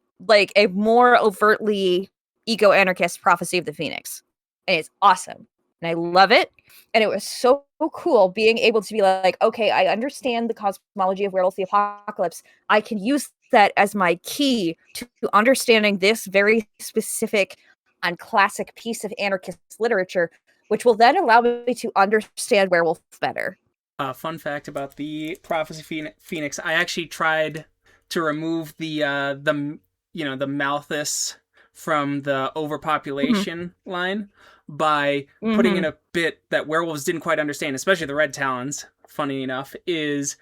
a more overtly eco-anarchist Prophecy of the Phoenix. And it's awesome. And I love it. And it was so cool being able to be like, okay, I understand the cosmology of Werewolf the Apocalypse. I can use that as my key to understanding this very specific and classic piece of anarchist literature, which will then allow me to understand werewolf better. Fun fact about the Prophecy Phoenix: I actually tried to remove the Malthus from the overpopulation line by putting in a bit that werewolves didn't quite understand, especially the Red Talons. Funny enough, is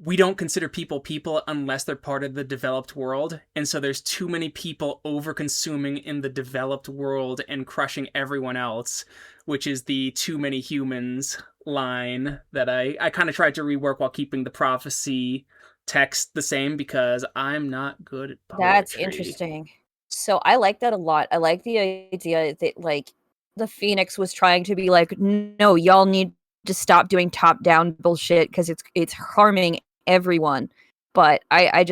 we don't consider people unless they're part of the developed world. And so there's too many people over-consuming in the developed world and crushing everyone else, which is the too many humans line that I kind of tried to rework while keeping the prophecy text the same, because I'm not good at poetry. That's interesting. So I like that a lot. I like the idea that, like, the Phoenix was trying to be like, no, y'all need to stop doing top-down bullshit because it's harming everyone. But I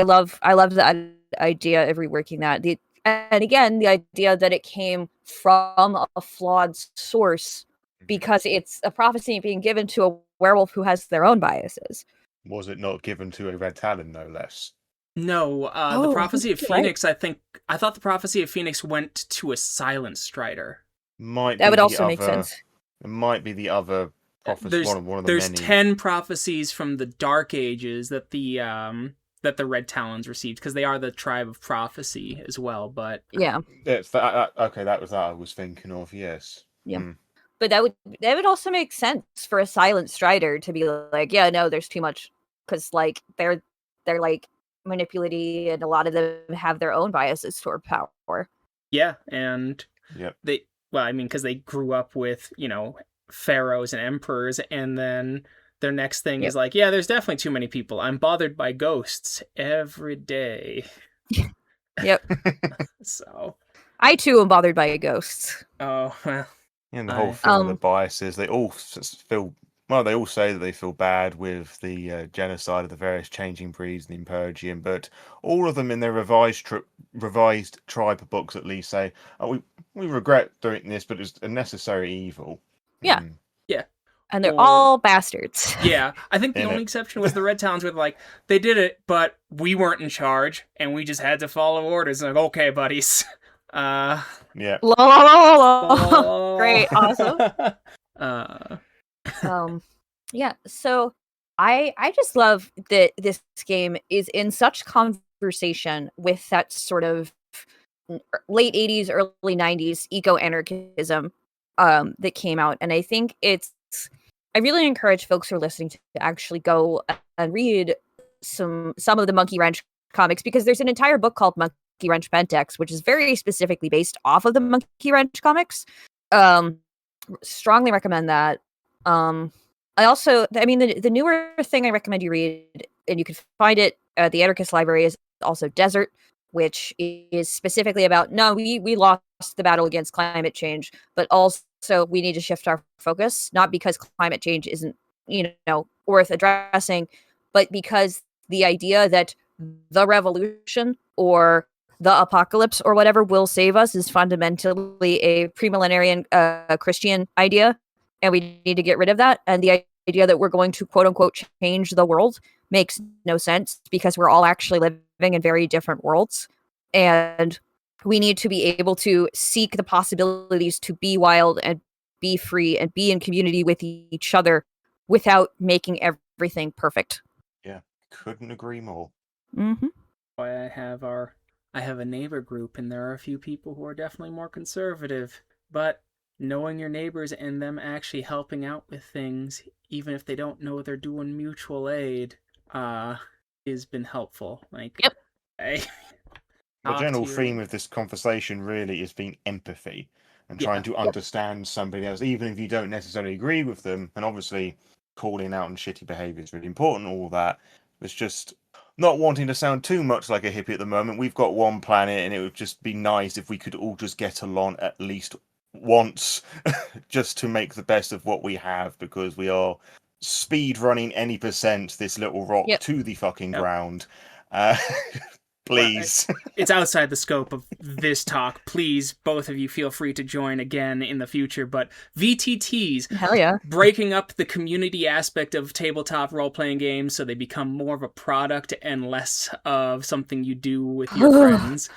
love the idea of reworking that. And again, the idea that it came from a flawed source because it's a prophecy being given to a werewolf who has their own biases. Was it not given to a Red Talon, no less? No, the Prophecy of Phoenix, right. I thought the Prophecy of Phoenix went to a Silent Strider. That would also make sense. It might be the other prophecy, one of the there's many. 10 prophecies from the Dark Ages that the Red Talons received, because they are the tribe of prophecy as well. But yeah, it's okay. That was that I was thinking of. Yes. Yeah. But that would also make sense for a Silent Strider to be like, yeah, no, there's too much, because like they're like manipulative, and a lot of them have their own biases toward power. Yeah, and Yep. because they grew up with, pharaohs and emperors, and then their next thing is like, yeah, there's definitely too many people. I'm bothered by ghosts every day. Yep. So I too am bothered by ghosts. Oh, well. And the whole thing of the biases, they all feel, well, they all say that they feel bad with the genocide of the various changing breeds and the Impergian, but all of them in their revised tribe books at least say, oh, we regret doing this, but it's a necessary evil. Yeah. Yeah. And they're all bastards. Yeah. I think the only exception was the Red Talons with like, they did it, but we weren't in charge, and we just had to follow orders. Like, okay, buddies. Yeah. Great, awesome. Yeah, so I just love that this game is in such conversation with that sort of late 80s, early 90s eco-anarchism that came out. And I think I really encourage folks who are listening to actually go and read some of the Monkey Wrench comics, because there's an entire book called Monkey Wrench Pentex, which is very specifically based off of the Monkey Wrench comics. Strongly recommend that. The newer thing I recommend you read, and you can find it at the Anarchist Library, is also Desert, which is specifically about, no, we lost the battle against climate change, but also we need to shift our focus, not because climate change isn't, worth addressing, but because the idea that the revolution or the apocalypse or whatever will save us is fundamentally a premillenarian Christian idea, and we need to get rid of that. And the idea that we're going to quote unquote change the world makes no sense, because we're all actually living in very different worlds, and we need to be able to seek the possibilities to be wild and be free and be in community with each other without making everything perfect. Yeah, couldn't agree more. Mm-hmm. I have a neighbor group, and there are a few people who are definitely more conservative, but knowing your neighbors and them actually helping out with things, even if they don't know they're doing mutual aid, has been helpful. Like, yep. The general theme of this conversation really has been empathy and trying to understand somebody else, even if you don't necessarily agree with them. And obviously, calling out on shitty behaviour is really important, all that. It's just not wanting to sound too much like a hippie at the moment. We've got one planet, and it would just be nice if we could all just get along at least once, just to make the best of what we have, because we are speed running any percent this little rock to the fucking ground. Please. It's outside the scope of this talk. Please, both of you, feel free to join again in the future. But VTTs, hell yeah, breaking up the community aspect of tabletop role-playing games so they become more of a product and less of something you do with your friends.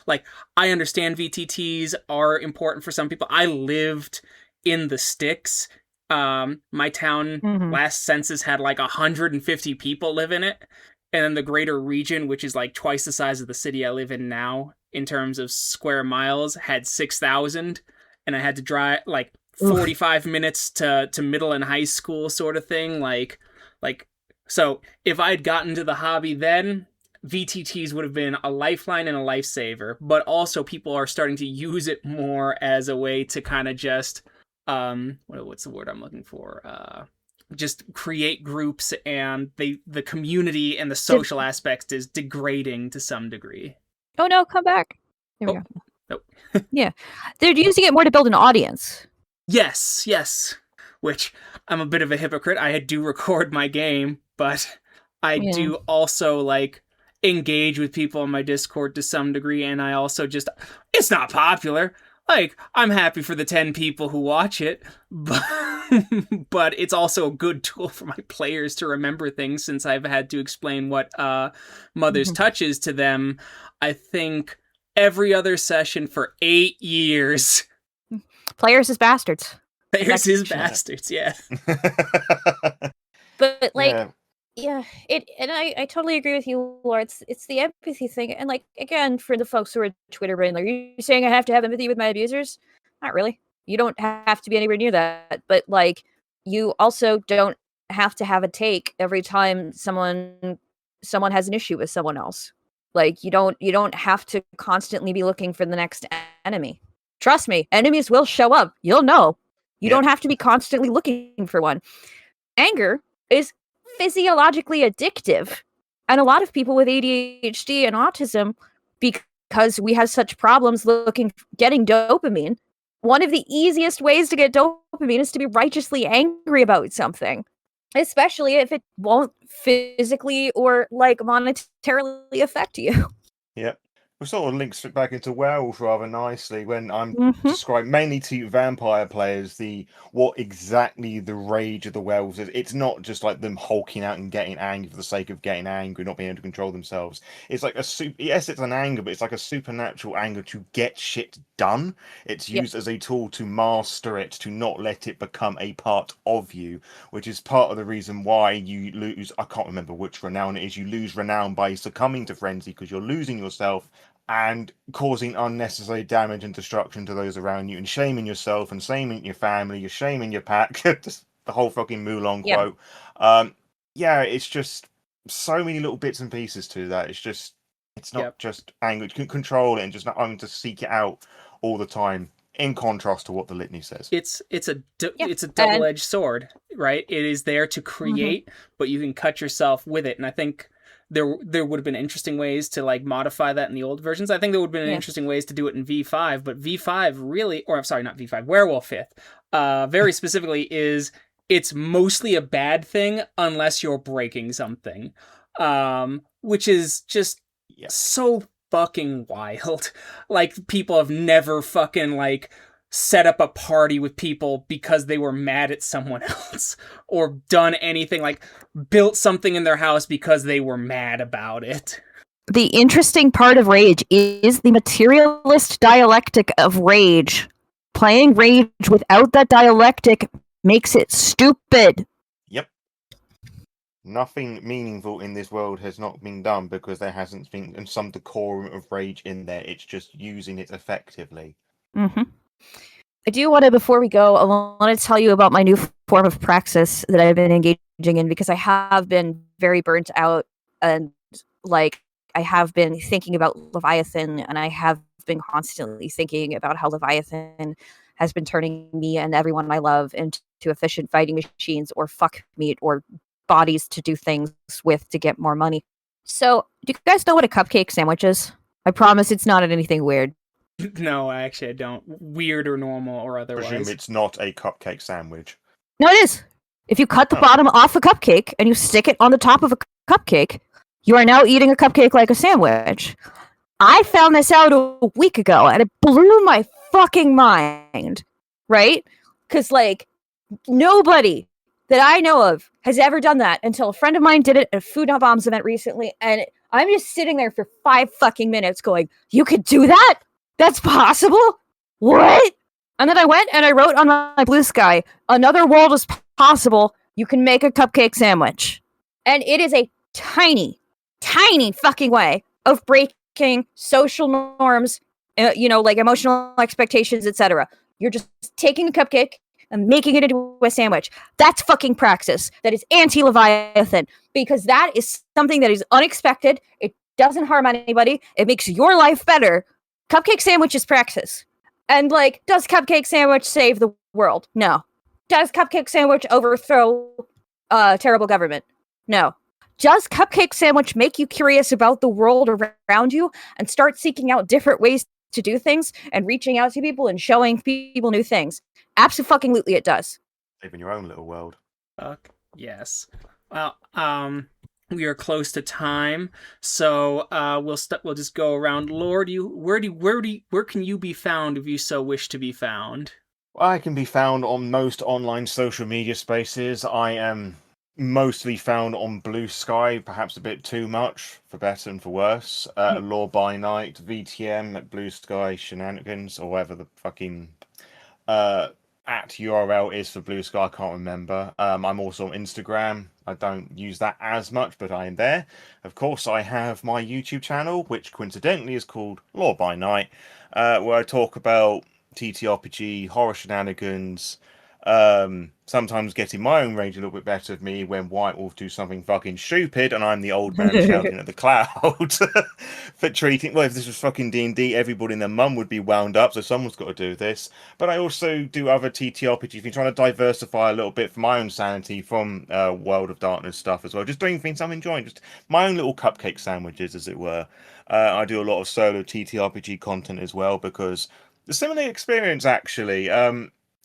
Like, I understand VTTs are important for some people. I lived in the sticks. My town last census had like 150 people live in it. And then the greater region, which is like twice the size of the city I live in now in terms of square miles, had 6,000. And I had to drive like 45 minutes to middle and high school sort of thing. Like, so if I'd gotten to the hobby then, VTTs would have been a lifeline and a lifesaver. But also people are starting to use it more as a way to kind of just, what's the word I'm looking for? Just create groups, and the community and the social aspect is degrading to some degree. Oh no, come back. There we go. Nope. Yeah. They're using it more to build an audience. Yes. Which, I'm a bit of a hypocrite. I do record my game, but I do also like engage with people on my Discord to some degree, and I also just, it's not popular. Like, I'm happy for the 10 people who watch it, but it's also a good tool for my players to remember things, since I've had to explain what Mother's Touch is to them, I think, every other session for 8 years. Players is bastards. Players is bastards, yeah. But, like... Yeah, I totally agree with you, Laura. It's the empathy thing, and like, again, for the folks who are Twitter brain, are you saying I have to have empathy with my abusers? Not really. You don't have to be anywhere near that, but like, you also don't have to have a take every time someone someone has an issue with someone else. Like, you don't have to constantly be looking for the next enemy. Trust me, enemies will show up. You'll know. You don't have to be constantly looking for one. Anger is physiologically addictive. And a lot of people with ADHD and autism, because we have such problems getting dopamine, one of the easiest ways to get dopamine is to be righteously angry about something, especially if it won't physically or like monetarily affect you. Yep. It sort of links it back into werewolf rather nicely when I'm describing mainly to vampire players what exactly the rage of the werewolves is. It's not just like them hulking out and getting angry for the sake of getting angry, not being able to control themselves. It's like yes, it's an anger, but it's like a supernatural anger to get shit done. It's used as a tool to master it, to not let it become a part of you, which is part of the reason why you lose. I can't remember which renown it is. You lose renown by succumbing to frenzy because you're losing yourself and causing unnecessary damage and destruction to those around you, and shaming yourself and shaming your family, you're shaming your pack. Just the whole fucking Mulan quote. It's just so many little bits and pieces to that. It's not just anger. You can control it and just not having to seek it out all the time. In contrast to what the litany says, it's a double-edged sword, right? It is there to create, but you can cut yourself with it, and I think there would have been interesting ways to like modify that in the old versions. I think there would have been interesting ways to do it in V5, but V5 really, or I'm sorry, not V5, Werewolf 5th, very specifically it's mostly a bad thing unless you're breaking something, which is just so fucking wild. Like, people have never fucking like set up a party with people because they were mad at someone else, or done anything like built something in their house because they were mad about it. The interesting part of rage is the materialist dialectic of rage. Playing rage without that dialectic makes it stupid. Yep. Nothing meaningful in this world has not been done because there hasn't been some decorum of rage in there. It's just using it effectively. I do want to, before we go, I want to tell you about my new form of praxis that I've been engaging in, because I have been very burnt out, and like I have been thinking about Leviathan, and I have been constantly thinking about how Leviathan has been turning me and everyone I love into efficient fighting machines, or fuck meat, or bodies to do things with to get more money. So, do you guys know what a cupcake sandwich is? I promise it's not anything weird. No, actually, I don't. Weird or normal or otherwise. Presume it's not a cupcake sandwich. No, it is. If you cut the bottom off a cupcake and you stick it on the top of a cupcake, you are now eating a cupcake like a sandwich. I found this out a week ago, and it blew my fucking mind, right? Because, like, nobody that I know of has ever done that until a friend of mine did it at a Food Not Bombs event recently, and I'm just sitting there for 5 fucking minutes going, you could do that? That's possible? What? And then I went and I wrote on my blue sky, another world is possible. You can make a cupcake sandwich. And it is a tiny, tiny fucking way of breaking social norms, like emotional expectations, etc. You're just taking a cupcake and making it into a sandwich. That's fucking praxis. That is anti-Leviathan, because that is something that is unexpected. It doesn't harm anybody. It makes your life better. Cupcake sandwich is praxis. And, like, does cupcake sandwich save the world? No. Does cupcake sandwich overthrow terrible government? No. Does cupcake sandwich make you curious about the world around you and start seeking out different ways to do things and reaching out to people and showing people new things? Absolutely, it does. Live in your own little world. Fuck yes. Well, we are close to time, so we'll just go around. Lord, where can you be found if you so wish to be found? I can be found on most online social media spaces. I am mostly found on Blue Sky, perhaps a bit too much, for better and for worse. Law by Night, VTM at Blue Sky Shenanigans, or whatever the fucking at URL is for Blue Sky, I can't remember. I'm also on Instagram. I don't use that as much, but I am there. Of course, I have my YouTube channel, which coincidentally is called Law by Night, where I talk about TTRPG, horror shenanigans, Sometimes getting my own rage a little bit better of me when White Wolf do something fucking stupid and I'm the old man shouting at the cloud for treating, well, if this was fucking D&D, everybody and their mum would be wound up, so someone's got to do this. But I also do other TTRPGs, been trying to diversify a little bit for my own sanity from World of Darkness stuff as well, just doing things I'm enjoying, just my own little cupcake sandwiches, as it were. I do a lot of solo TTRPG content as well, because the similar experience, actually.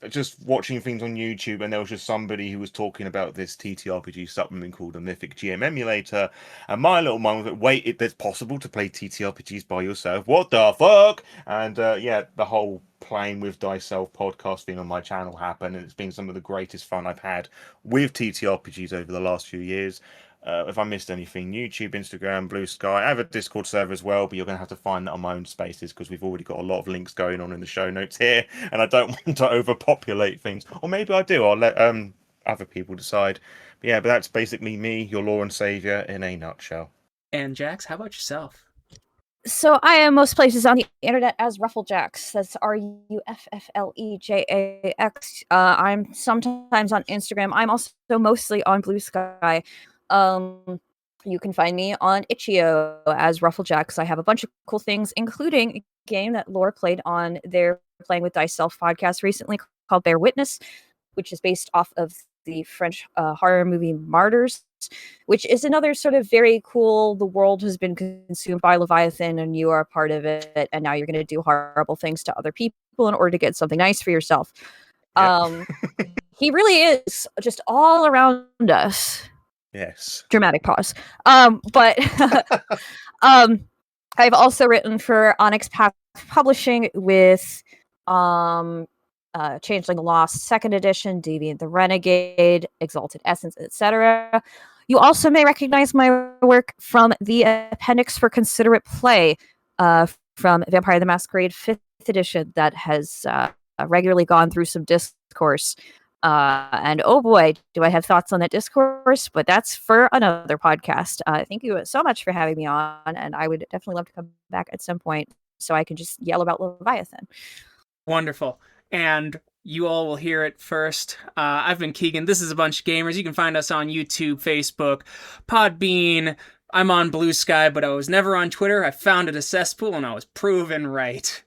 Just watching things on YouTube, and there was just somebody who was talking about this TTRPG supplement called a Mythic GM emulator, and my little mind was like, wait, it's possible to play TTRPGs by yourself? What the fuck? And yeah, the whole Playing with Thyself podcast thing on my channel happened, and it's been some of the greatest fun I've had with TTRPGs over the last few years. If I missed anything, YouTube, Instagram, Blue Sky. I have a Discord server as well, but you're going to have to find that on my own spaces because we've already got a lot of links going on in the show notes here, and I don't want to overpopulate things. Or maybe I do. I'll let other people decide. But yeah, but that's basically me, your Lord and Savior, in a nutshell. And Jax, how about yourself? So I am most places on the internet as Rufflejax. That's Rufflejax. I'm sometimes on Instagram. I'm also mostly on Blue Sky. You can find me on Itch.io as Rufflejax. I have a bunch of cool things, including a game that Laura played on their Playing with Thyself podcast recently called Bear Witness, which is based off of the French horror movie Martyrs, which is another sort of very cool, the world has been consumed by Leviathan and you are a part of it, and now you're going to do horrible things to other people in order to get something nice for yourself. Yep. He really is just all around us. Yes. Dramatic pause. But I've also written for Onyx Path Publishing with Changeling Lost 2nd Edition, Deviant the Renegade, Exalted Essence, etc. You also may recognize my work from the appendix for Considerate Play from Vampire the Masquerade 5th Edition that has regularly gone through some discourse. And oh boy, do I have thoughts on that discourse, but that's for another podcast. Thank you so much for having me on, and I would definitely love to come back at some point so I can just yell about Leviathan. Wonderful. And you all will hear it first. I've been Keegan. This is A Bunch of Gamers. You can find us on YouTube, Facebook, Podbean. I'm on Blue Sky, but I was never on Twitter. I founded a cesspool, and I was proven right.